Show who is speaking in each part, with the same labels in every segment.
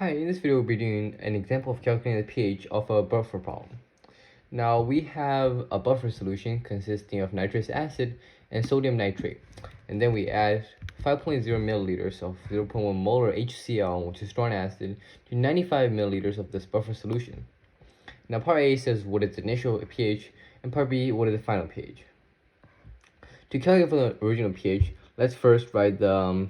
Speaker 1: Hi, in this video we'll be doing an example of calculating the pH of a buffer problem. Now we have a buffer solution consisting of nitrous acid and sodium nitrate, and then we add 5.0 milliliters of 0.1 molar HCl, which is strong acid, to 95 milliliters of this buffer solution. Now part A says what is the initial pH, and part B what is the final pH. To calculate for the original pH, let's first write the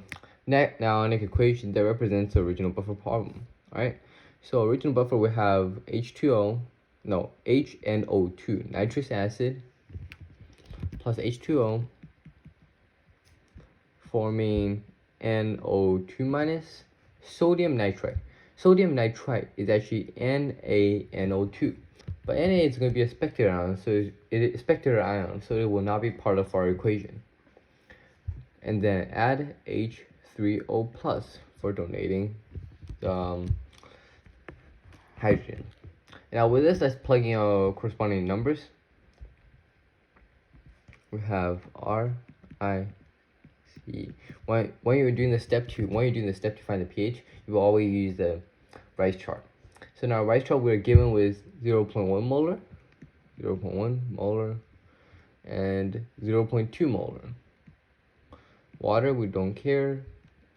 Speaker 1: ionic equation that represents the original buffer problem. Alright, so original buffer we have HNO2, nitrous acid, plus H2O, forming NO2 minus sodium nitrite. Sodium nitrite is actually NaNO2, but Na is going to be a spectator ion, so it will not be part of our equation. And then add H3O plus for donating the hydrogen. Now with this, let's plug in our corresponding numbers. We have R, I, C. When you're doing the step to find the pH, you will always use the rice chart. So now rice chart we're given with 0.1 molar, 0.1 molar, and 0.2 molar. Water, we don't care.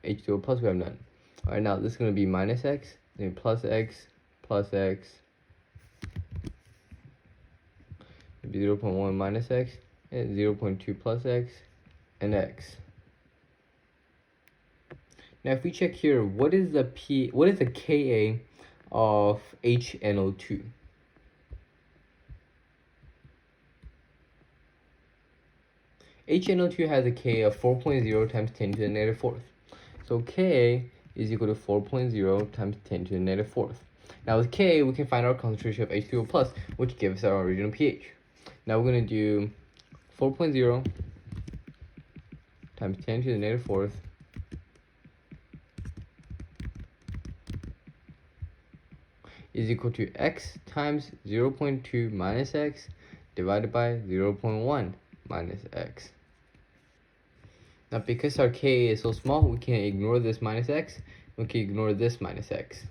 Speaker 1: H2O plus, we have none. Alright, now this is going to be minus x, then plus x, plus x. It'll be 0.1 minus x, and 0.2 plus x, and x. Now if we check here, what is the Ka of HNO2? HNO2 has a Ka of 4.0 times 10 to the negative fourth. So Ka is equal to 4.0 times 10 to the negative fourth. Now with Ka, we can find our concentration of H2O plus, which gives our original pH. Now we're going to do 4.0 times 10 to the negative fourth is equal to x times 0.2 minus x divided by 0.1 minus x. Now because our Ka is so small, we can ignore this minus x, we can ignore this minus x.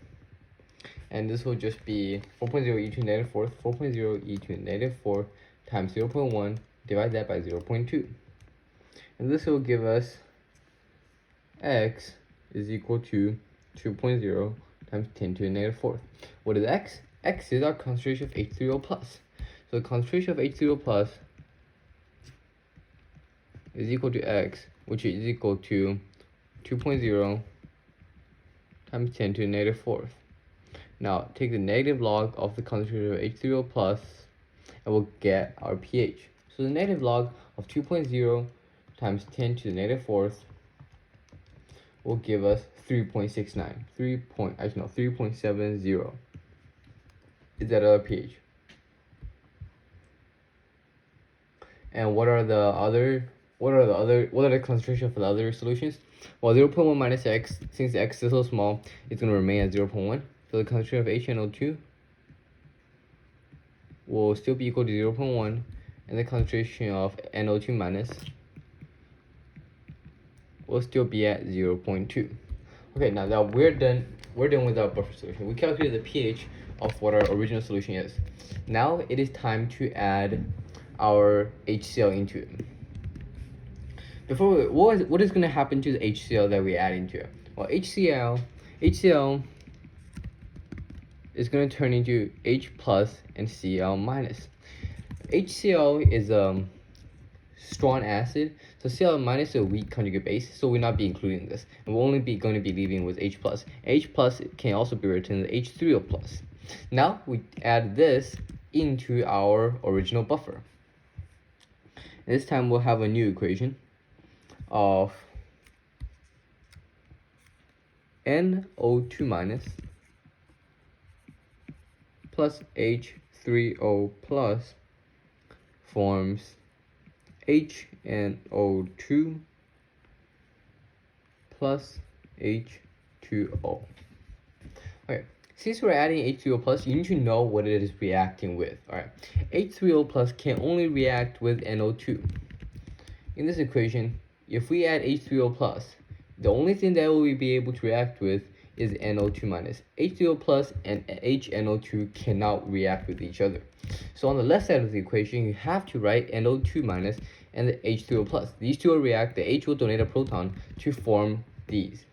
Speaker 1: And this will just be 4.0 e to the negative fourth, 4.0 e to the negative 4 times 0.1, divide that by 0.2. And this will give us x is equal to 2.0 times 10 to the negative fourth. What is x? X is our concentration of H3O plus. So the concentration of H3O plus is equal to x, which is equal to 2.0 times 10 to the negative fourth. Now take the negative log of the concentration of H3O plus, and we'll get our pH. So the negative log of 2.0 times 10 to the negative fourth will give us 3.69. 3.70 is that our pH. And what are the concentration for the other solutions? Well, 0.1 minus x, since x is so small, it's going to remain at 0.1. So the concentration of HNO2 will still be equal to 0.1, and the concentration of NO2 minus will still be at 0.2. Okay, now that we're done with our buffer solution. We calculated the pH of what our original solution is. Now it is time to add our HCl into it. What is going to happen to the HCl that we add into it? Well, HCl is going to turn into H plus and Cl minus. HCl is a strong acid, so Cl minus is a weak conjugate base, so we'll not be including this, and we'll only be going to be leaving with H plus. H plus can also be written as H3O plus. Now we add this into our original buffer. This time we'll have a new equation of NO2 minus plus H3O plus forms HNO2 plus H2O. Okay, since we're adding H3O plus, you need to know what it is reacting with. Alright, H3O plus can only react with NO2. In this equation, if we add H3O plus, the only thing that we will be able to react with is NO2 minus. H2O plus and HNO2 cannot react with each other. So on the left side of the equation, you have to write NO2 minus and the H2O plus. These two will react, the H will donate a proton to form these.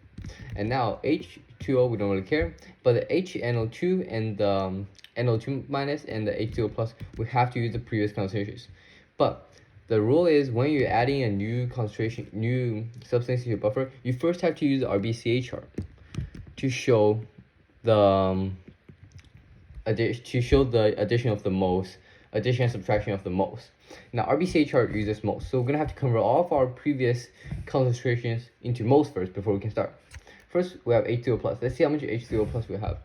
Speaker 1: And now H2O, we don't really care, but the HNO2 and the NO2 minus and the H2O plus, we have to use the previous concentrations. But the rule is when you're adding a new concentration, new substance to your buffer, you first have to use the RBCA chart to show the addition of the moles, addition and subtraction of the moles. Now RBCA chart uses moles, so we're gonna have to convert all of our previous concentrations into moles first before we can start. First, we have H2O plus. Let's see how much H2O plus we have.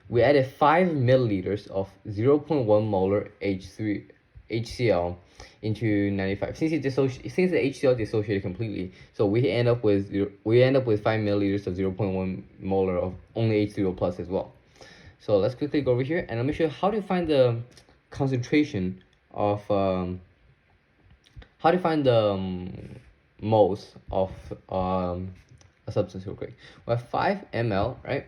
Speaker 1: We added 5 milliliters of 0.1 molar HCl into 95. Since the HCl dissociated completely, so we end up with 5 milliliters of 0.1 molar of only H2O plus as well. So let's quickly go over here and let me show you how to find the concentration of moles of a substance real quick. We have 5 ml, right?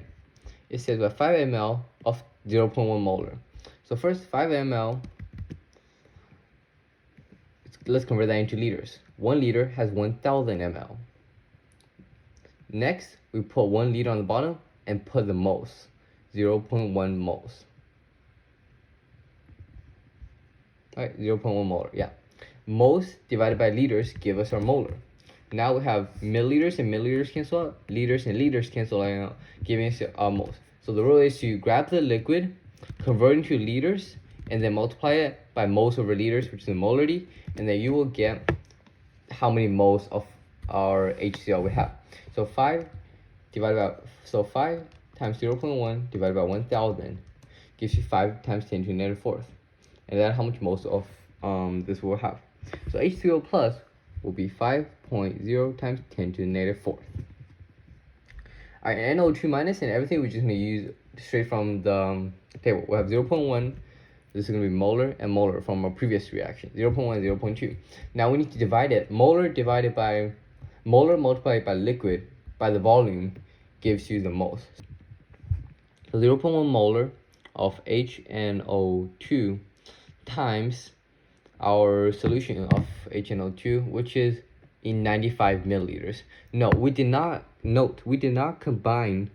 Speaker 1: It says we have 5 ml of 0.1 molar. So first 5 ml, let's convert that into liters. 1 liter has 1000 ml. Next, we put 1 liter on the bottom and put the moles, 0.1 moles. Alright, 0.1 molar, yeah. Moles divided by liters give us our molar. Now we have milliliters and milliliters cancel out, liters and liters cancel out, giving us our moles. So the rule is to grab the liquid, convert into liters, and then multiply it by moles over liters, which is the molarity, and then you will get how many moles of our HCl we have. So 5 times 0.1 divided by 1000 gives you 5 times 10 to the negative fourth, and that's how much moles of this will have. So H2O plus will be 5.0 times 10 to the negative fourth. Alright, NO2 minus and everything we're just going to use straight from the table. We have 0.1, this is going to be molar and molar from our previous reaction, 0.1, 0.2. Now we need to divide it. Molar multiplied by liquid by the volume gives you the moles. So 0.1 molar of HNO2 times our solution of HNO2, which is in 95 milliliters. No, we did not combine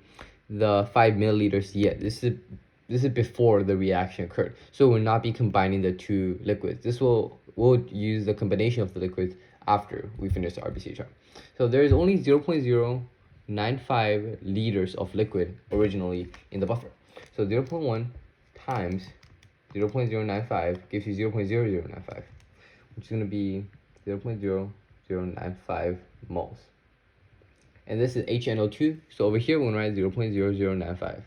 Speaker 1: the 5 milliliters yet. This is before the reaction occurred, so we'll not be combining the two liquids. We'll use the combination of the liquids after we finish the RBCA chart. So there is only 0.095 liters of liquid originally in the buffer. So 0.1 times 0.095 gives you 0.0095, which is going to be 0.0095 moles. And this is HNO2, so over here we're going to write 0.0095.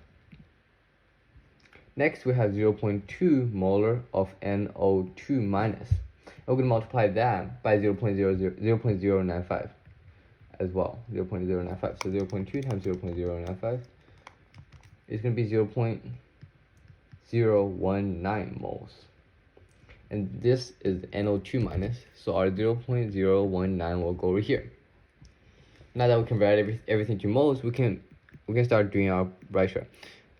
Speaker 1: Next we have 0.2 molar of NO2 minus. And we're going to multiply that by 0.095 as well, 0.095. So 0.2 times 0.095 is going to be 0.019 moles. And this is NO2 minus, so our 0.019 will go over here. Now that we converted everything to moles, we can start doing our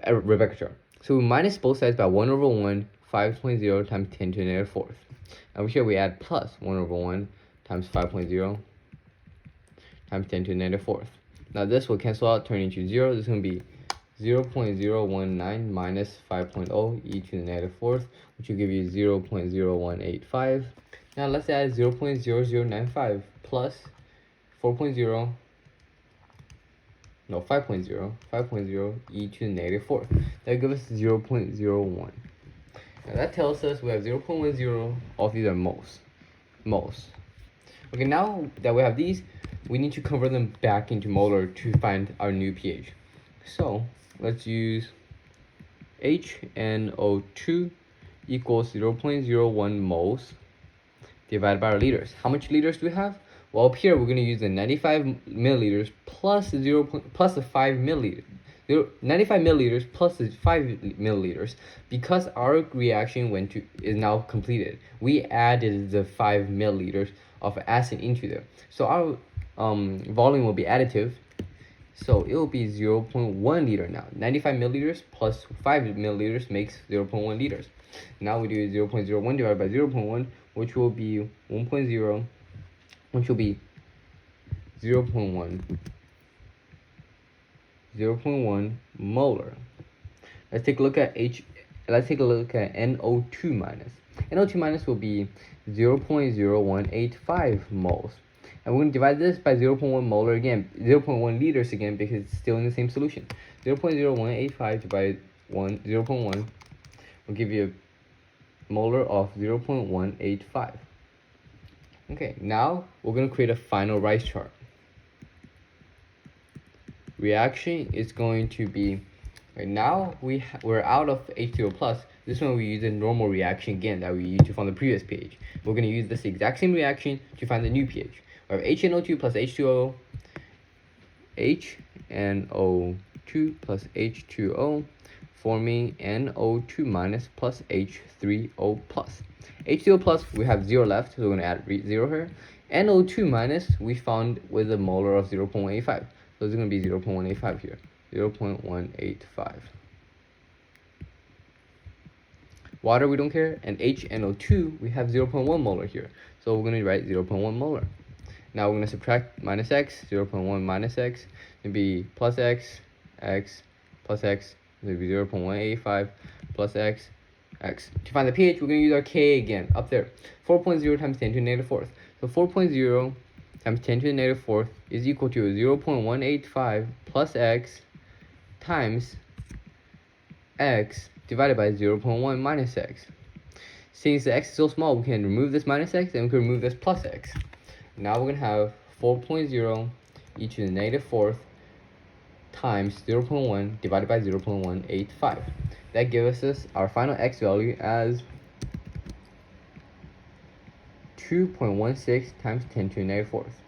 Speaker 1: Rebecca chart. So we minus both sides by 1 over 1, 5.0 times 10 to the negative fourth. Over here we add plus 1 over 1 times 5.0 times 10 to the negative fourth. Now this will cancel out, turn into 0. This is going to be 0.019 minus 5.0 e to the negative fourth, which will give you 0.0185. Now let's add 0.0095 plus 5.0 e to the negative fourth. That gives us 0.01. Now that tells us we have 0.10 of these are moles. Okay, now that we have these, we need to convert them back into molar to find our new pH. So let's use HNO2 equals 0.01 moles divided by our liters. How much liters do we have? Well, up here we're going to use the 95 milliliters plus the 5 milliliters. 95 milliliters plus the 5 milliliters. Because our reaction is now completed, we added the 5 milliliters of acid into there. So our volume will be additive, So it will be 0.1 liter now. 95 milliliters plus 5 milliliters makes 0.1 liters. Now we do 0.01 divided by 0.1, which will be 1.0, which will be 0.1 molar. Let's take a look at NO2 minus. NO2 minus will be 0.0185 moles. And we're going to divide this by 0.1 molar again, 0.1 liters again, because it's still in the same solution. 0.0185 divided 0.1 will give you a molar of 0.185. Okay, now we're going to create a final rise chart. Reaction is going to be, right now we're out of H2O plus. This one we use a normal reaction again that we used to find the previous pH. We're going to use this exact same reaction to find the new pH. We have HNO2 plus H2O, HNO2 plus H2O, forming NO2 minus plus H3O plus. H2O plus, we have 0 left, so we're going to add 0 here. NO2 minus, we found with a molar of 0.185. So it's going to be 0.185 here, 0.185. Water, we don't care, and HNO2, we have 0.1 molar here. So we're going to write 0.1 molar. Now we're going to subtract minus x, 0.1 minus x, it'll be plus x, plus x, it'll be 0.185, plus x. To find the pH, we're going to use our K again, up there. 4.0 times 10 to the negative fourth. So 4.0 times 10 to the negative fourth is equal to 0.185 plus x times x divided by 0.1 minus x. Since the x is so small, we can remove this minus x and we can remove this plus x. Now we're going to have 4.0 e to the negative fourth times 0.1 divided by 0.185. That gives us our final x value as 2.16 times 10 to the negative fourth.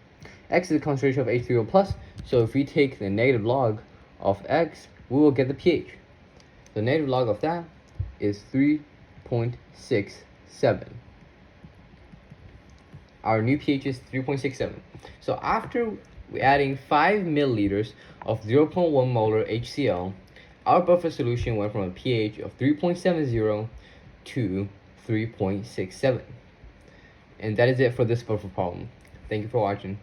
Speaker 1: X is the concentration of H3O plus, so if we take the negative log of x, we will get the pH. The negative log of that is 3.67. Our new pH is 3.67. So after adding 5 milliliters of 0.1 molar HCl, our buffer solution went from a pH of 3.70 to 3.67. And that is it for this buffer problem. Thank you for watching.